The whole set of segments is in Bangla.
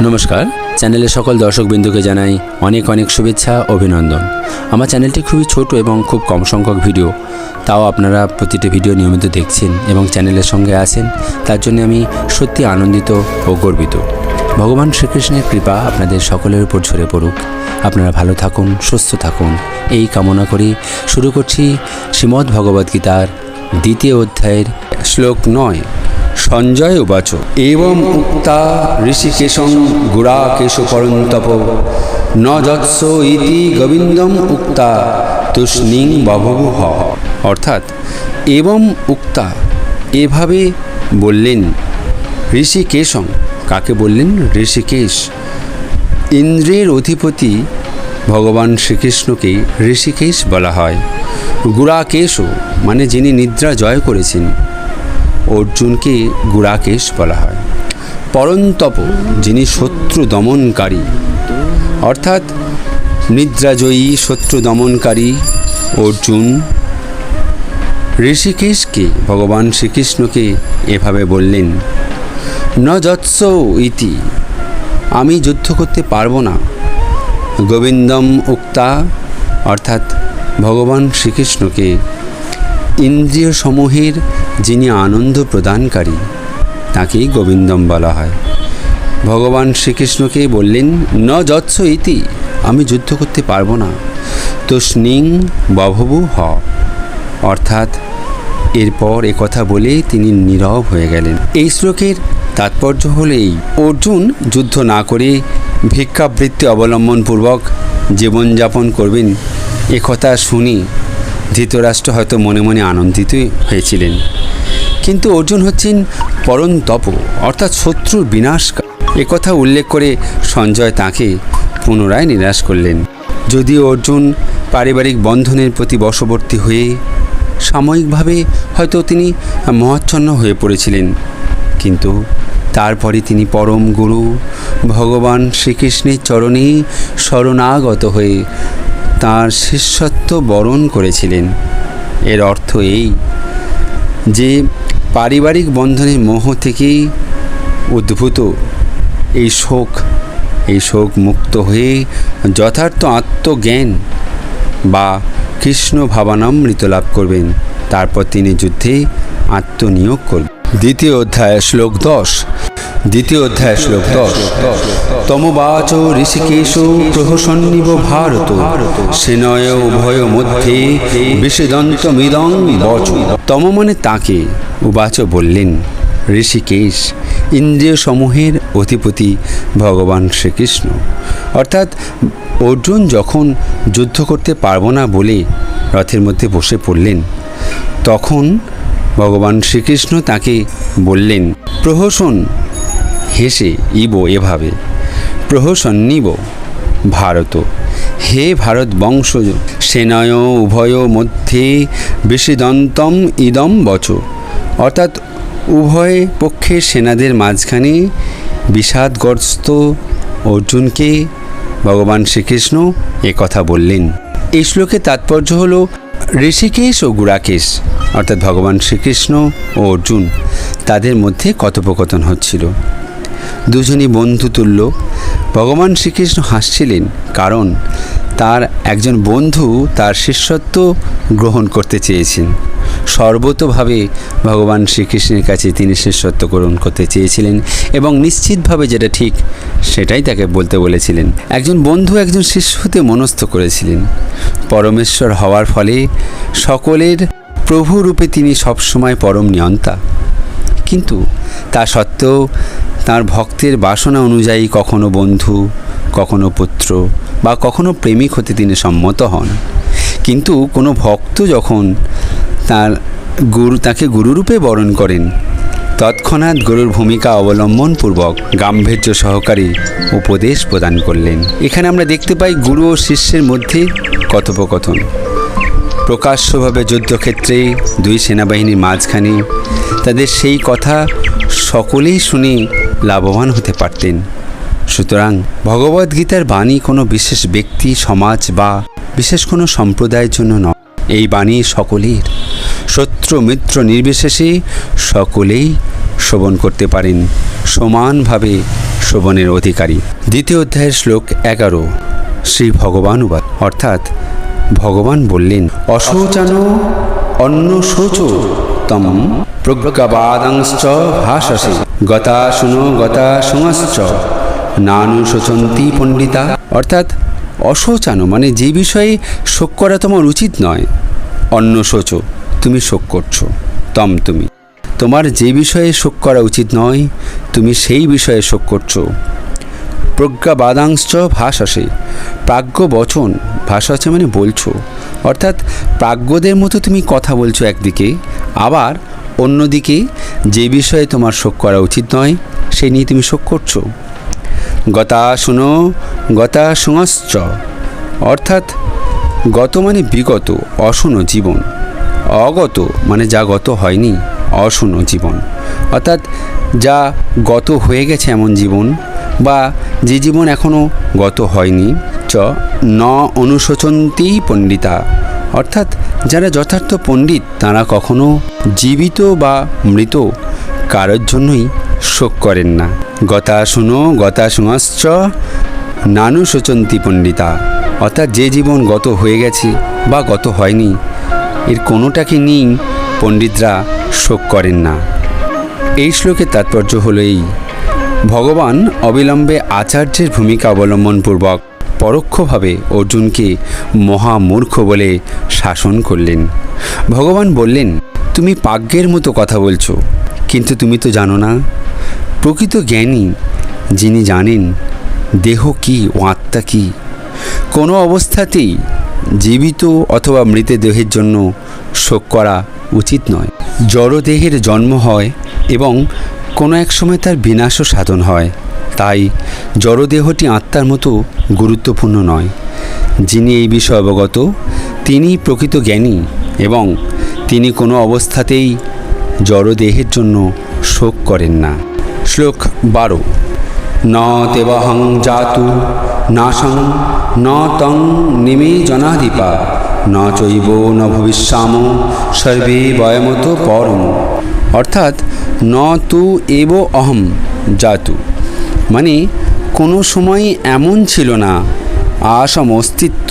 নমস্কার, চ্যানেলের সকল দর্শকবৃন্দকে জানাই অনেক অনেক শুভেচ্ছা, অভিনন্দন। আমার চ্যানেলটি খুবই ছোট এবং খুব কম সংখ্যক ভিডিও, তাও আপনারা প্রতিটি ভিডিও নিয়মিত দেখছেন এবং চ্যানেলের সঙ্গে আছেন, তার জন্য আমি সত্যি আনন্দিত ও গর্বিত। ভগবান শ্রীকৃষ্ণের কৃপা আপনাদের সকলের উপর ঝরে পড়ুক। আপনারা ভালো থাকুন, সুস্থ থাকুন, এই কামনা করি শুরু করছি শ্রীমদ্ ভগবদ্গীতার 2য় অধ্যায়ের শ্লোক 9। সঞ্জয় উবাচ এবং উক্তা ঋষিকেশং গুড়াকেশ পরন্তপ ন যৎস ইতি গোবিন্দম উক্তা তুষ্ণিং বভবুহ। অর্থাৎ এবং উক্তা, এভাবে বললেন ঋষিকেশং। কাকে বললেন? ঋষিকেশ। ইন্দ্রের অধিপতি ভগবান শ্রীকৃষ্ণকে ঋষিকেশ বলা হয়। গুড়াকেশও মানে যিনি নিদ্রা জয় করেছেন, অর্জুনকে গুড়াকেশ বলা হয়। পরন্তপ যিনি শত্রু দমনকারী, অর্থাৎ নিদ্রাজয়ী শত্রু দমনকারী অর্জুন ঋষিকেশকে, ভগবান শ্রীকৃষ্ণকে এভাবে বললেন, ন যৎস ইতি, আমি যুদ্ধ করতে পারবো না। গোবিন্দম উক্তা, অর্থাৎ ভগবান শ্রীকৃষ্ণকে ইন্দ্রিয় সমূহের যিনি আনন্দ প্রদানকারী, তাকেই গোবিন্দম বলা হয়। ভগবান শ্রীকৃষ্ণকে বললেন ন যৎস ইতি, আমি যুদ্ধ করতে পারবো না। তুষ্ণিং বভবু হ, অর্থাৎ এরপর কথা বলে তিনি নীরব হয়ে গেলেন। এই শ্লোকের তাৎপর্য হলো এই, অর্জুন যুদ্ধ না করে ভিক্ষাবৃত্তি অবলম্বনপূর্বক জীবনযাপন করবেন, একথা শুনি ধৃতরাষ্ট্র হয়তো মনে মনে আনন্দিতই হয়েছিলেন। কিন্তু অর্জুন হচ্ছেন পরন্তপ, অর্থাৎ শত্রুর বিনাশ। একথা উল্লেখ করে সঞ্জয় তাকে পুনরায় নিরাশ করলেন। যদিও অর্জুন পারিবারিক বন্ধনের প্রতি বশবর্তী হয়ে সাময়িকভাবে হয়তো তিনি মহাচ্ছন্ন হয়ে পড়েছিলেন, কিন্তু তারপরে তিনি পরম গুরু ভগবান শ্রীকৃষ্ণের চরণে শরণাগত হয়ে তাঁর শিষ্যত্ব বরণ করেছিলেন। এর অর্থ এই যে পারিবারিক বন্ধনের মোহ থেকেই উদ্ভূত এই শোক মুক্ত হয়ে যথার্থ আত্মজ্ঞান বা কৃষ্ণ ভাবানামৃত লাভ করবেন। তারপর তিনি যুদ্ধে আত্মনিয়োগ করবেন। 2য় অধ্যায় শ্লোক 10। তমবাচ ঋষিকেশ প্রহসন্নিব ভারত সেনয় উভয় মধ্যে বিষদন্তমিদং বচ। তম মানে তাকে, উবাচ বললেন ঋষিকেশ, ইন্দ্রিয় সমূহের অধিপতি ভগবান শ্রীকৃষ্ণ। অর্থাৎ অর্জুন যখন যুদ্ধ করতে পারব না বলে রথের মধ্যে বসে পড়লেন, তখন ভগবান শ্রীকৃষ্ণ তাকে বললেন প্রহসন, হেসে ইব, এভাবে প্রহসন্নিব ভারত, হে ভারত বংশ সেনয় উভয় মধ্যে বিষদন্তম ইদম বচ। অর্থাৎ উভয় পক্ষের সেনাদের মাঝখানে বিষাদগ্রস্ত অর্জুনকে ভগবান শ্রীকৃষ্ণ কথা বললেন। এই শ্লোকের তাৎপর্য হল ঋষিকেশ ও গুড়াকেশ, অর্থাৎ ভগবান শ্রীকৃষ্ণ ও অর্জুন, তাদের মধ্যে কথোপকথন হচ্ছিল। দুজনই বন্ধুতুল্য। ভগবান শ্রীকৃষ্ণ হাসছিলেন, কারণ তার একজন বন্ধু তার শিষ্যত্ব গ্রহণ করতে চেয়েছেন। সর্বতোভাবে ভগবান শ্রীকৃষ্ণের কাছে তিনি শিষ্যত্ব গ্রহণ করতে চেয়েছিলেন এবং নিশ্চিতভাবে যেটা ঠিক সেটাই তাকে বলতে বলেছিলেন। একজন বন্ধু একজন শিষ্য হতে মনস্থ করেছিলেন। পরমেশ্বর হওয়ার ফলে সকলের প্রভুরূপে তিনি সবসময় পরম নিয়ন্তা, কিন্তু তা সত্ত্বেও তাঁর ভক্তের বাসনা অনুযায়ী কখনো বন্ধু, কখনো পুত্র বা কখনো প্রেমিক হতে তিনি সম্মত হন। কিন্তু কোনো ভক্ত যখন তাকে গুরুরূপে বরণ করেন, তৎক্ষণাৎ গুরুর ভূমিকা অবলম্বনপূর্বক গাম্ভীর্য সহকারী উপদেশ প্রদান করলেন। এখানে আমরা দেখতে পাই গুরু ও শিষ্যের মধ্যে কথোপকথন। প্রকাশ্যভাবে যুদ্ধক্ষেত্রে দুই সেনাবাহিনীর মাঝখানে তাদের সেই কথা সকলেই শুনে লাভবান হতে পারতেন। সুতরাং ভগবদ্গীতার বাণী কোনো বিশেষ ব্যক্তি, সমাজ বা বিশেষ কোনো সম্প্রদায়ের জন্য নয়। এই বাণী সকলের, শত্রু মিত্র নির্বিশেষে সকলেই শ্রবণ করতে পারেন, সমানভাবে শ্রবণের অধিকারী। দ্বিতীয় অধ্যায়ের শ্লোক 11 শ্রী ভগবানুবাদ, অর্থাৎ ভগবান বললেন, অশৌচানো অন্ন শোচো তম প্রজ্ঞাবাদাংশ্চ ভাষসে গতা শুনো গতা শুঙশ্চ নানুশোচন্তি পণ্ডিতা। অর্থাৎ অশৌচানো মানে যে বিষয়ে শোক করা তোমার উচিত নয়, অন্ন শোচো তুমি শোক করছো, তম তুমি তোমার যে বিষয়ে শোক করা উচিত নয় তুমি সেই বিষয়ে শোক করছো। প্রজ্ঞাবাদাংশ্চ ভাষসে, প্রাজ্ঞ বচন, ভাষা হচ্ছে মানে বলছো, অর্থাৎ প্রাজ্ঞদের মতো তুমি কথা বলছো একদিকে, আবার অন্যদিকে যে বিষয়ে তোমার শোক করা উচিত নয় সে নিয়ে তুমি শোক করছো। গতা শুনো গতা শুঙশ্চ, অর্থাৎ গত মানে বিগত, অশুনো জীবন, অগত মানে যা গত হয়নি, অশুনো জীবন অর্থাৎ যা গত হয়ে গেছে এমন জীবন, বা যে জীবন এখনও গত হয়নি। চ ন অনুশোচন্তি পণ্ডিতা, অর্থাৎ যারা যথার্থ পণ্ডিত তারা কখনো জীবিত বা মৃত কারোর জন্যই শোক করেন না। গতা শুনো গতা শুঙশ্চ নানুশোচন্তি পণ্ডিতা, অর্থাৎ যে জীবন গত হয়ে গেছে বা গত হয়নি এর কোনোটাকে নিয়েই পণ্ডিতরা শোক করেন না। এই শ্লোকের তাৎপর্য হল এই, ভগবান অবিলম্বে আচার্যের ভূমিকা অবলম্বনপূর্বক পরোক্ষভাবে অর্জুনকে মহামূর্খ বলে শাসন করলেন। ভগবান বললেন, তুমি পাগ্যের মতো কথা বলছো, কিন্তু তুমি তো জানো না প্রকৃত জ্ঞানী যিনি জানেন দেহ কী ও আত্মা কী। কোনো অবস্থাতেই জীবিত অথবা মৃত দেহের জন্য শোক করা উচিত নয়। জড়দেহের জন্ম হয় এবং কোনো এক সময় তার বিনাশও সাধন হয়, তাই জড়দেহটি আত্মার মতো গুরুত্বপূর্ণ নয়। যিনি এই বিষয়ে অবগত তিনি প্রকৃত জ্ঞানী এবং তিনি কোনো অবস্থাতেই জড়দেহের জন্য শোক করেন না। শ্লোক 12 ন দেবহং জাতু নাশং ন তং নিমে জনাধিপা ন চৈব ন ভবিষ্যাম সর্বে বয়মত পরম, অর্থাৎ ন তু এব অহম জাতু মানে কোনো সময় এমন ছিল না, আসম অস্তিত্ব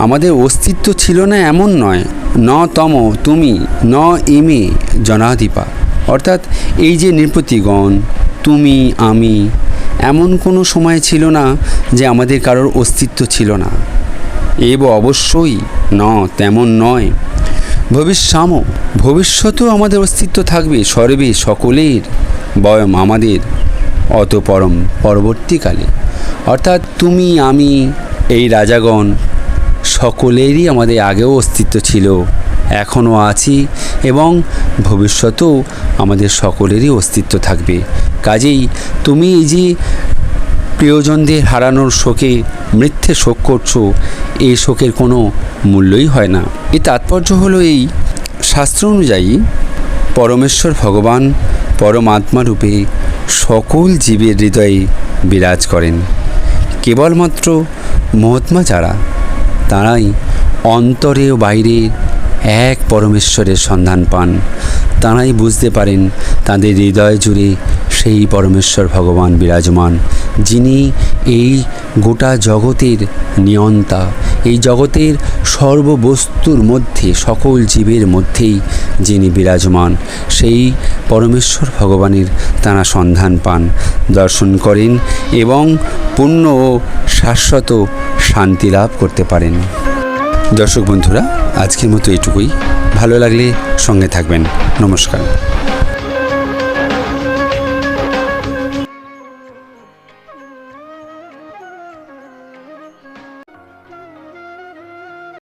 আমাদের অস্তিত্ব ছিল না এমন নয়, ন তম তুমি, ন ইমে জনাধিপা অর্থাৎ এই যে নৃপতিগণ তুমি আমি, এমন কোনো সময় ছিল না যে আমাদের কারোর অস্তিত্ব ছিল না। এব অবশ্যই ন তেমন নয়, ভবিষ্যাম ভবিষ্যতেও আমাদের অস্তিত্ব থাকবে, সর্বে সকলের, বয়ম আমাদের, অত পরম পরবর্তীকালে, অর্থাৎ তুমি আমি এই রাজাগণ সকলেরই আমাদের আগেও অস্তিত্ব ছিল, এখনও আছি এবং ভবিষ্যতেও আমাদের সকলেরই অস্তিত্ব থাকবে। কাজেই তুমি এই যে প্রিয়জনদের হারানোর শোকে মিথ্যে শোক করছো, এই শোকের কোনো মূল্যই হয় না। এর তাৎপর্য হলো এই, শাস্ত্র অনুযায়ী পরমেশ্বর ভগবান পরমাত্মা রূপে সকল জীবের হৃদয়ে বিরাজ করেন। কেবলমাত্র মহাত্মা যারা তারাই অন্তরে ও বাইরে এক পরমেশ্বরের সন্ধান পান, তারাই বুঝতে পারেন তাদের হৃদয় জুড়ে সেই পরমেশ্বর ভগবান বিরাজমান, যিনি এই গোটা জগতের নিয়ন্তা, এই জগতের সর্ববস্তুর মধ্যে সকল জীবের মধ্যেই যিনি বিরাজমান, সেই পরমেশ্বর ভগবানের তারা সন্ধান পান, দর্শন করেন এবং পূর্ণ ও শাশ্বত শান্তি লাভ করতে পারেন। দর্শক বন্ধুরা, আজকের মতো এইটুকুই। ভালো লাগলে সঙ্গে থাকবেন। নমস্কার।